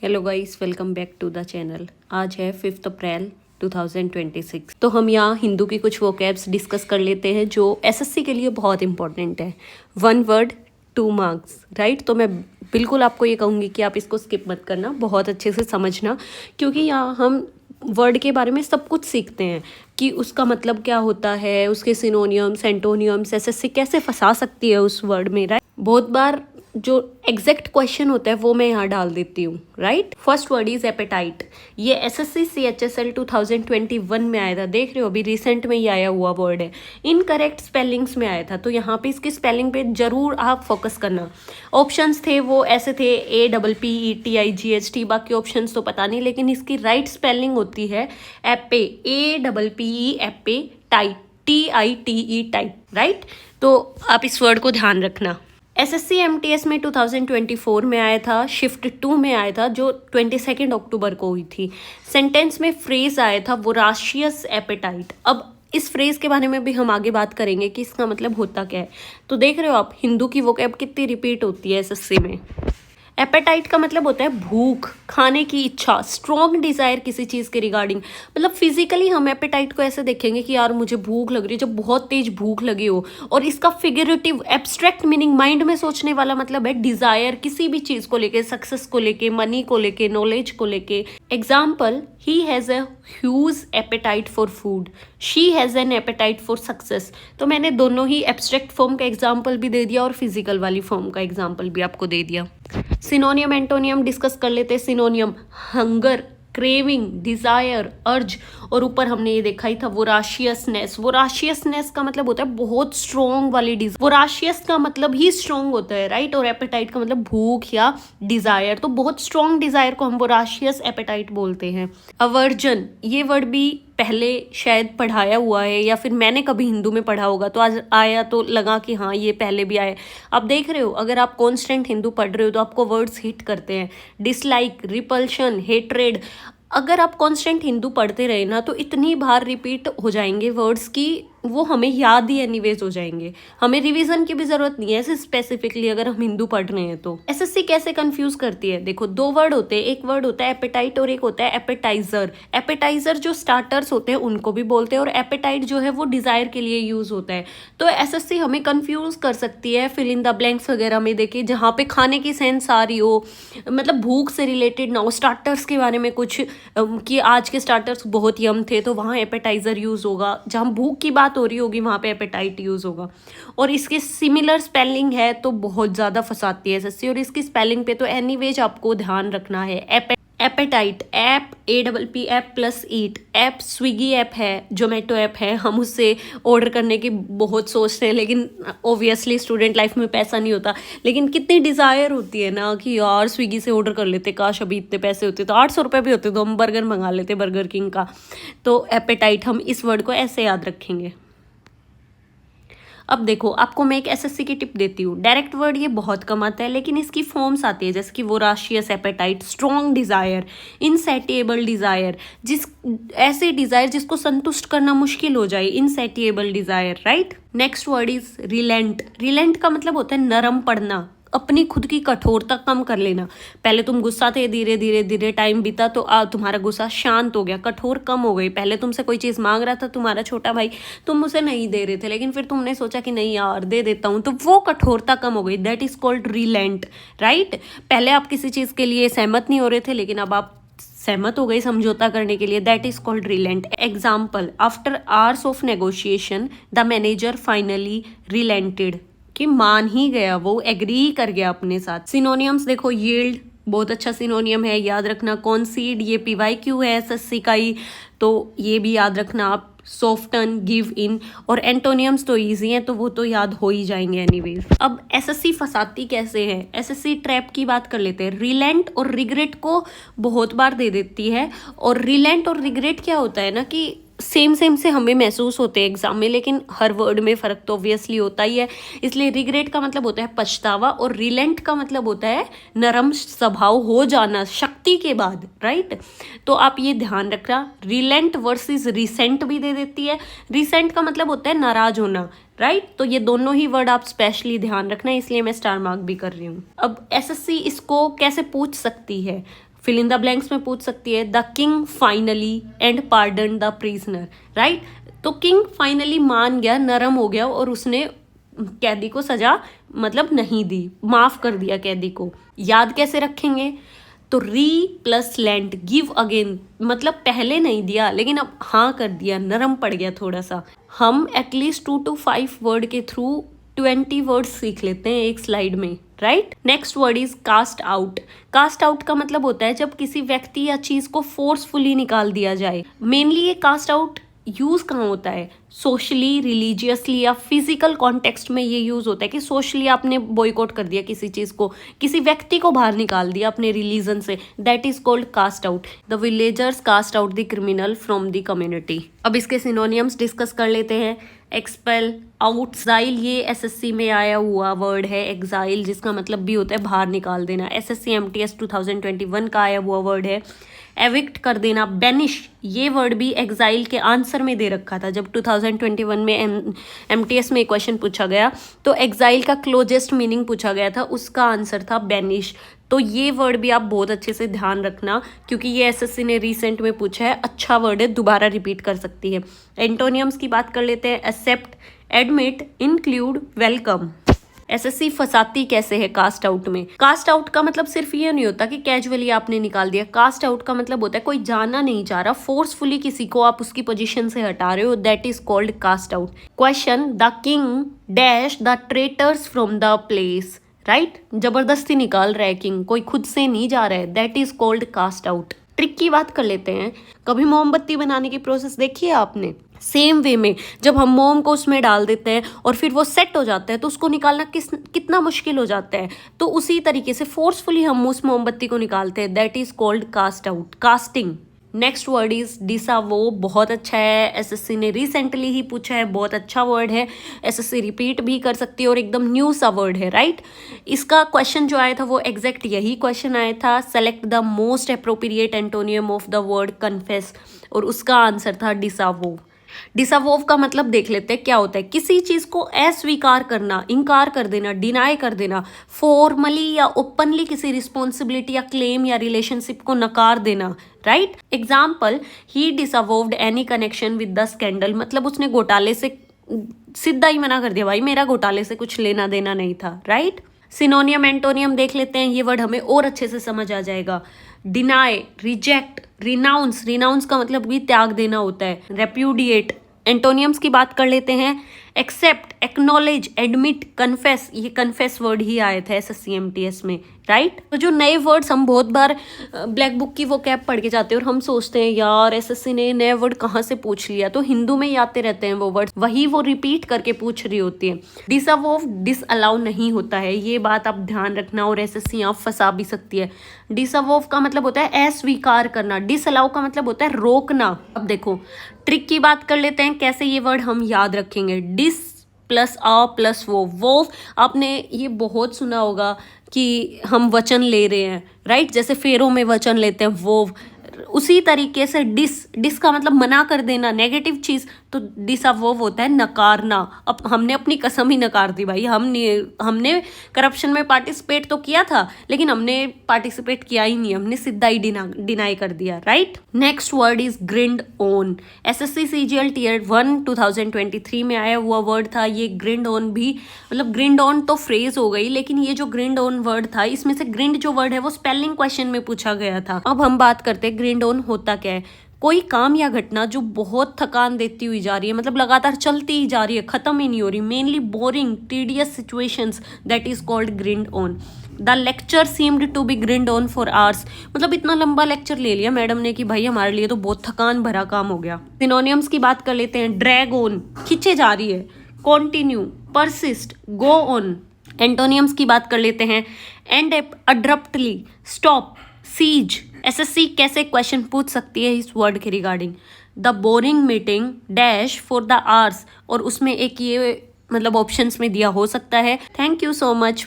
Hello guys, welcome back to the channel. आज है 5 अप्रैल 2026। तो हम यहाँ हिंदू की कुछ वोकैब्स डिस्कस कर लेते हैं जो एसएससी के लिए बहुत इंपॉर्टेंट है। 1 वर्ड 2 मार्क्स, राइट। तो मैं बिल्कुल आपको ये कहूँगी कि आप इसको स्किप मत करना, बहुत अच्छे से समझना, क्योंकि यहाँ हम वर्ड के बारे में सब कुछ सीखते हैं कि उसका मतलब क्या होता है, उसके सिनोनियम्स, एंटोनियम्स, एसएससी कैसे फंसा सकती है उस वर्ड में, राइट। बहुत बार जो एग्जैक्ट क्वेश्चन होता है वो मैं यहाँ डाल देती हूँ, right. First word is appetite. ये एसएससी CHSL 2021 में आया था, देख रहे हो, अभी रिसेंट में ही आया हुआ वर्ड है। इनकरेक्ट स्पेलिंग्स में आया था, तो यहाँ पे इसकी स्पेलिंग पे जरूर आप फोकस करना। ऑप्शंस थे वो ऐसे थे APPETIGHT, बाकी ऑप्शंस तो पता नहीं, लेकिन इसकी राइट स्पेलिंग होती है एपे, APPE एपे, टाइट, TITE टाइट, राइट। तो आप इस वर्ड को ध्यान रखना। एसएससी MTS में 2024 में आया था, शिफ्ट 2 में आया था, जो 22 अक्टूबर को हुई थी। सेंटेंस में फ्रेज आया था वोराशियस एपेटाइट। अब इस फ्रेज के बारे में भी हम आगे बात करेंगे कि इसका मतलब होता क्या है। तो देख रहे हो आप, हिंदू की वोकैब कितनी रिपीट होती है एसएससी में। एपेटाइट का मतलब होता है भूख, खाने की इच्छा, स्ट्रॉन्ग डिजायर किसी चीज़ के रिगार्डिंग। मतलब फिजिकली हम एपेटाइट को ऐसे देखेंगे कि यार मुझे भूख लग रही है, जब बहुत तेज भूख लगी हो। और इसका फिगरेटिव एब्स्ट्रैक्ट मीनिंग, माइंड में सोचने वाला मतलब है डिजायर, किसी भी चीज़ को लेके, सक्सेस को लेके, मनी को लेके, नॉलेज को लेके। Example, he has a huge apatite for food, she has an apatite for success. तो मैंने दोनों ही एब्स्ट्रैक्ट फॉर्म का एग्जाम्पल भी दे दिया और फिजिकल वाली फॉर्म का एग्जाम्पल भी आपको दे दिया। सिनोनियम एंटोनियम डिस्कस कर लेते हैं। सिनोनियम, हंगर, क्रेविंग, डिजायर, अर्ज, और ऊपर हमने ये देखा ही था वोराशियसनेस। वोराशियसनेस का मतलब होता है बहुत स्ट्रॉन्ग वाली डिजायर, वोराशियस का मतलब ही स्ट्रॉन्ग होता है, राइट। और एपेटाइट का मतलब भूख या डिजायर, तो बहुत स्ट्रॉन्ग डिजायर को हम वोराशियस एपेटाइट बोलते हैं। अवर्जन, ये वर्ड भी पहले शायद पढ़ाया हुआ है, या फिर मैंने कभी हिंदू में पढ़ा होगा, तो आज आया तो लगा कि हाँ ये पहले भी आया। आप देख रहे हो, अगर आप कॉन्स्टेंट हिंदू पढ़ रहे हो तो आपको वर्ड्स हिट करते हैं। Dislike, repulsion, hatred. अगर आप कॉन्स्टेंट हिंदू पढ़ते रहे ना तो इतनी बार रिपीट हो जाएंगे वर्ड्स की वो हमें याद ही एनीवेज हो जाएंगे, हमें रिवीजन की भी जरूरत नहीं है ऐसे स्पेसिफिकली अगर हम हिंदू पढ़ रहे हैं तो। एसएससी कैसे कंफ्यूज करती है, देखो 2 वर्ड होते हैं, एक वर्ड होता है एपेटाइट और एक होता है एपेटाइजर। एपेटाइजर जो स्टार्टर्स होते हैं उनको भी बोलते हैं, और एपेटाइट जो है वो डिजायर के लिए यूज होता है। तो एसएससी हमें कंफ्यूज कर सकती है फिल इन द ब्लैंक्स वगैरह में देखे, जहाँ पे खाने की सेंस आ रही हो, मतलब भूख से रिलेटेड ना हो, स्टार्टर्स के बारे में कुछ कि आज के स्टार्टर्स बहुत यम थे तो वहाँ एपेटाइजर यूज होगा, जहाँ भूख की बात हो रही होगी वहाँ पे एपेटाइट यूज होगा। और इसके सिमिलर स्पेलिंग है तो बहुत ज़्यादा फंसाती है एसएससी, और इसकी स्पेलिंग पे तो एनीवेज आपको ध्यान रखना है। Appetite, app, APP app plus eat. App Swiggy app है, जोमेटो ऐप है, हम उससे ऑर्डर करने की बहुत सोचते हैं, लेकिन ऑब्वियसली स्टूडेंट लाइफ में पैसा नहीं होता। लेकिन कितनी डिज़ायर होती है ना कि यार स्विगी से ऑर्डर कर लेते, काश अभी इतने पैसे होते तो 800 रुपये भी होते तो हम बर्गर मंगा लेते बर्गर किंग का। तो एपेटाइट, हम इस वर्ड को ऐसे याद रखेंगे। अब देखो, आपको मैं एक एसएससी की टिप देती हूँ। डायरेक्ट वर्ड ये बहुत कम आता है, लेकिन इसकी फॉर्म्स आती है, जैसे कि voracious appetite, strong desire, insatiable desire, जिस ऐसे डिजायर जिसको संतुष्ट करना मुश्किल हो जाए, insatiable desire, right. Next word is relent. Relent का मतलब होता है नरम पड़ना, अपनी खुद की कठोरता कम कर लेना। पहले तुम गुस्सा थे, धीरे धीरे धीरे टाइम बीता तो तुम्हारा गुस्सा शांत हो गया, कठोर कम हो गई। पहले तुमसे कोई चीज़ मांग रहा था तुम्हारा छोटा भाई, तुम उसे नहीं दे रहे थे, लेकिन फिर तुमने सोचा कि नहीं यार दे देता हूँ, तो वो कठोरता कम हो गई। That is called reliant, right. पहले आप किसी चीज़ के लिए सहमत नहीं हो रहे थे, लेकिन अब आप सहमत हो गई समझौता करने के लिए, that is called relent. Example, after hours of negotiation the manager finally relented, कि मान ही गया, वो एग्री कर गया अपने साथ। सिनोनियम्स देखो, यील्ड बहुत अच्छा सिनोनियम है, याद रखना। कॉन्सीड, ये PYQ है एसएससी का ही, तो ये भी याद रखना आप। सॉफ्टन, गिव इन, और एंटोनियम्स तो इजी हैं तो वो तो याद हो ही जाएंगे एनीवेज। अब एसएससी फंसाती कैसे है, एसएससी ट्रैप की बात कर लेते हैं। रिलेंट और रिग्रेट को बहुत बार दे देती है, और रिलेंट और रिग्रेट क्या होता है ना कि सेम से हमें महसूस होते हैं एग्जाम में, लेकिन हर वर्ड में फ़र्क तो ऑब्वियसली होता ही है। इसलिए रिग्रेट का मतलब होता है पछतावा, और रिलेंट का मतलब होता है नरम स्वभाव हो जाना शक्ति के बाद, राइट। तो आप ये ध्यान रखना, रिलेंट वर्सेस रिसेंट भी दे देती है। रिसेंट का मतलब होता है नाराज होना, राइट। तो ये दोनों ही वर्ड आप स्पेशली ध्यान रखना, इसलिए मैं स्टार मार्क भी कर रही हूँ। अब एसएससी इसको कैसे पूछ सकती है, फिल इन द ब्लैंक्स में पूछ सकती है the king finally and pardon the prisoner, right. तो किंग फाइनली मान गया, नरम हो गया और उसने कैदी को सजा मतलब नहीं दी, माफ कर दिया कैदी को। याद कैसे रखेंगे? तो री प्लस लेंट गिव अगेन, मतलब पहले नहीं दिया लेकिन अब हाँ कर दिया, नरम पड़ गया थोड़ा सा। हम एटलीस्ट 2 to 5 वर्ड के थ्रू 20 वर्ड्स सीख लेते हैं एक स्लाइड में, right. Next word is cast out. Cast out का मतलब होता है जब किसी व्यक्ति या चीज को फोर्सफुली निकाल दिया जाए। मेनली ये कास्ट आउट यूज कहाँ होता है? सोशली, रिलीजियसली या फिजिकल कॉन्टेक्स्ट में ये यूज होता है कि सोशली आपने बॉयकॉट कर दिया किसी चीज को, किसी व्यक्ति को बाहर निकाल दिया अपने रिलीजन से, that is called cast out. The villagers cast out the criminal from the community. अब इसके सिनोनियम्स डिस्कस कर लेते हैं। एक्सपेल, आउटसाइल, ये एसएससी में आया हुआ वर्ड है। एग्जाइल जिसका मतलब भी होता है बाहर निकाल देना, एसएससी एमटीएस 2021 का आया हुआ वर्ड है। एविक्ट कर देना, बेनिश, ये वर्ड भी एग्जाइल के आंसर में दे रखा था जब 2021 में एमटीएस में क्वेश्चन पूछा गया तो एग्जाइल का क्लोजेस्ट मीनिंग पूछा गया था, उसका आंसर था बेनिश। तो ये वर्ड भी आप बहुत अच्छे से ध्यान रखना क्योंकि ये एसएससी ने रिसेंट में पूछा है, अच्छा वर्ड है, दोबारा रिपीट कर सकती है। एंटोनियम्स की बात कर लेते हैं। Accept, admit, include, welcome. SSC फंसाती कैसे है कास्ट आउट में? कास्ट आउट का मतलब सिर्फ ये नहीं होता कि कैजुअली आपने निकाल दिया। कास्ट आउट का मतलब होता है कोई जाना नहीं चाह रहा, फोर्सफुली किसी को आप उसकी पोजीशन से हटा रहे हो, that is called cast out. Question, the king dash the traitors from the place, right. जबरदस्ती निकाल रहा है किंग, कोई खुद से नहीं जा रहा है, that is called cast out. Trick की बात कर लेते हैं। कभी मोमबत्ती बनाने की प्रोसेस देखी है आपने? सेम वे में जब हम मोम को उसमें डाल देते हैं और फिर वो सेट हो जाता है तो उसको निकालना कितना मुश्किल हो जाता है। तो उसी तरीके से फोर्सफुली हम उस मोमबत्ती को निकालते हैं, that is called cast out, casting. Next word is disavow. बहुत अच्छा है, एसएससी ने रिसेंटली ही पूछा है, बहुत अच्छा वर्ड है, एसएससी रिपीट भी कर सकती है और एकदम न्यू सा वर्ड है, राइट। इसका क्वेश्चन जो आया था वो एग्जैक्ट यही क्वेश्चन आया था, select the most appropriate antonym of the word confess, और उसका आंसर था डिसावो। डिसावोव का मतलब देख लेते हैं क्या होता है। किसी चीज को अस्वीकार करना, इनकार कर देना, डिनाई कर देना, फॉर्मली या ओपनली किसी रिस्पॉन्सिबिलिटी या क्लेम या रिलेशनशिप को नकार देना, right. Example, he disavowed any connection with the scandal, मतलब उसने घोटाले से सीधा ही मना कर दिया, भाई मेरा घोटाले से कुछ लेना देना नहीं था, राइट। सिनोनियम एंटोनियम देख लेते हैं, ये वर्ड हमें और अच्छे से समझ आ जाएगा। डिनाई, रिजेक्ट, रिनाउंस, रिनाउंस का मतलब भी त्याग देना होता है, रेप्यूडिएट। एंटोनियम्स की बात कर लेते हैं। एक्सेप्ट, एक्नॉलेज, एडमिट, कन्फेस, ये कन्फेस वर्ड ही आए थे एसएससी एमटीएस में, राइट। तो जो नए वर्ड्स हम बहुत बार ब्लैक बुक की वो कैब पढ़ के जाते हैं और हम सोचते हैं यार एसएससी ने नए वर्ड कहाँ से पूछ लिया, तो हिंदू में ही आते रहते हैं वो वर्ड, वही वो रिपीट करके पूछ रही होती है। डिसअवोव, डिसअलाउ नहीं होता है, ये बात आप ध्यान रखना, और एसएससी यहाँ फंसा भी सकती है। डिसअवोव का मतलब होता है अस्वीकार करना, डिसअलाउ का मतलब होता है रोकना। अब देखो ट्रिक की बात कर लेते हैं, कैसे ये वर्ड हम याद रखेंगे। डिस प्लस आ प्लस वो आपने ये बहुत सुना होगा कि हम वचन ले रहे हैं, राइट। जैसे फेरों में वचन लेते हैं वो, उसी तरीके से डिस का मतलब मना कर देना, नेगेटिव चीज, तो डिसअवोव होता है नकारना। अब हमने अपनी कसम ही नकार दी भाई, हमने करप्शन में पार्टिसिपेट तो किया था लेकिन हमने पार्टिसिपेट किया ही नहीं, हमने सीधा ही डिनाई कर दिया, right. Next word is grind on. SSC CGL tier 1 2023 में आया हुआ वर्ड था ये ग्रिंड ऑन भी, मतलब ग्रिंड ऑन तो फ्रेज हो गई, लेकिन ये जो ग्रिंड ऑन वर्ड था इसमें से ग्रिंड जो वर्ड है वो स्पेलिंग क्वेश्चन में पूछा गया था। अब हम बात करते हैं ग्रिंड ऑन होता क्या है। कोई काम या घटना जो बहुत थकान देती हुई जा रही है, मतलब लगातार चलती ही जा रही है, खत्म ही नहीं हो रही, mainly boring tedious situations, that is called grind on. The lecture seemed to be grind on for hours, मतलब इतना लंबा लेक्चर ले लिया मैडम ने कि भाई हमारे लिए तो बहुत थकान भरा काम हो गया। सिनोनियम्स की बात कर लेते हैं। ड्रैग ऑन, खींचे जा रही है, continue, persist, go on. Antonyms की बात कर लेते हैं। End abruptly, stop, cease. SSC कैसे क्वेश्चन पूछ सकती है इस वर्ड के regarding. The boring meeting dash for the hours, और उसमें एक ये मतलब ऑप्शंस में दिया हो सकता है। Thank you so much.